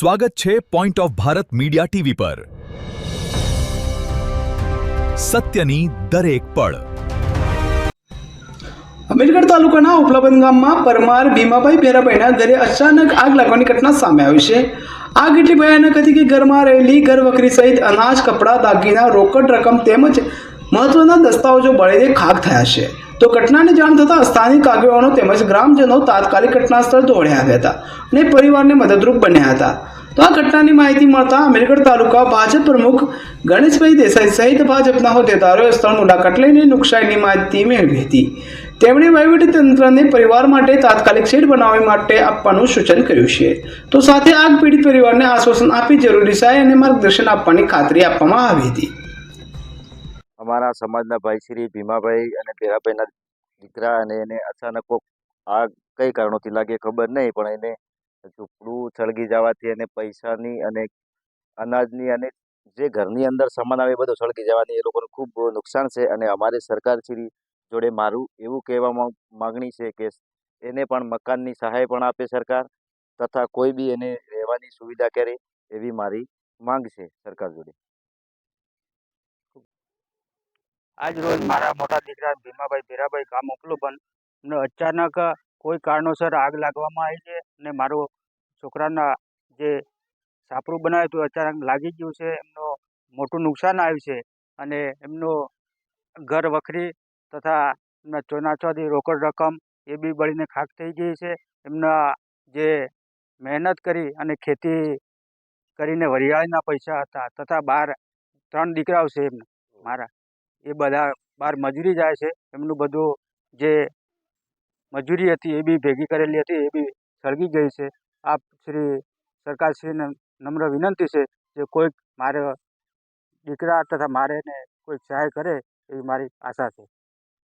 સ્વાગત છે point of Bharat media TV પર સત્યની દરેક પળ। અમીરગઢ તાલુકાના ઉપલાબંધ ગામમાં પરમાર ભીમાભાઈ ભેરાભાઈના ઘરે અચાનક આગ લાગવાની ઘટના સામે આવી છે। આગ એટલી ભયાનક હતી કે ઘરમાં રહેલી ઘરવખરી સહિત અનાજ, કપડાં, દાગીના, રોકડ રકમ તેમજ મહત્વના દસ્તાવેજો બળીને ખાખ થયા છે। તો ઘટનાની જાણ થતાં સ્થાનિક આગેવાનો તેમજ ગ્રામજનો તાત્કાલિક ઘટના સ્થળ દોડ્યા આવ્યા હતા અને પરિવારને મદદરૂપ બન્યા હતા। તો આ ઘટનાની માહિતી મળતા અમીરગઢ તાલુકા ભાજપ પ્રમુખ ગણેશભાઈ દેસાઈ સહિત ભાજપના હોદ્દેદારોએ સ્થળ મુલાકાત લઈને નુકસાનની માહિતી મેળવી હતી। તેમણે વહીવટીતંત્રને પરિવાર માટે તાત્કાલિક શેડ બનાવવા માટે આપવાનું સૂચન કર્યું છે। તો સાથે આગ પીડિત પરિવારને આશ્વાસન આપી જરૂરી સહાય અને માર્ગદર્શન આપવાની ખાતરી આપવામાં આવી હતી। અમારા સમાજના ભાઈ શ્રી ભીમાભાઈ અને ભેરાભાઈના દીકરા અને એને અચાનક આગ કઈ કારણોથી લાગે ખબર નહીં, પણ એને ઝૂંપડું સળગી જવાથી અને પૈસાની અને અનાજની અને જે ઘરની અંદર સામાન આવે બધું સળગી જવાની એ લોકોને ખૂબ નુકસાન છે। અને અમારે સરકારશ્રી જોડે મારું એવું કહેવા માગણી છે કે એને પણ મકાનની સહાય પણ આપે સરકાર, તથા કોઈ બી એને રહેવાની સુવિધા કરે એવી મારી માંગ છે સરકાર જોડે। આજ રોજ મારા મોટા દીકરા ભીમાભાઈ ભેરાભાઈ ગામ ઉપલું ને અચાનક કોઈ કારણોસર આગ લાગવામાં આવી છે અને મારો છોકરાના જે સાપરું બનાવ્યું હતું અચાનક લાગી ગયું છે। એમનો મોટું નુકસાન આવ્યું છે અને એમનો ઘર વખરી તથા એમના ચોનાચોથી રોકડ રકમ એ બી બળીને ખાખ થઈ ગઈ છે। એમના જે મહેનત કરી અને ખેતી કરીને વરિયાળીના પૈસા હતા તથા 3 દીકરાઓ છે એમને મારા, એ બધા બહાર મજૂરી જાય છે। એમનું બધું જે મજૂરી હતી એ બી ભેગી કરેલી હતી એ બી સળગી ગઈ છે। આપ શ્રી સરકારશ્રીને નમ્ર વિનંતી છે કે કોઈક મારા દીકરા તથા મારે ને કોઈક સહાય કરે એવી મારી આશા છે।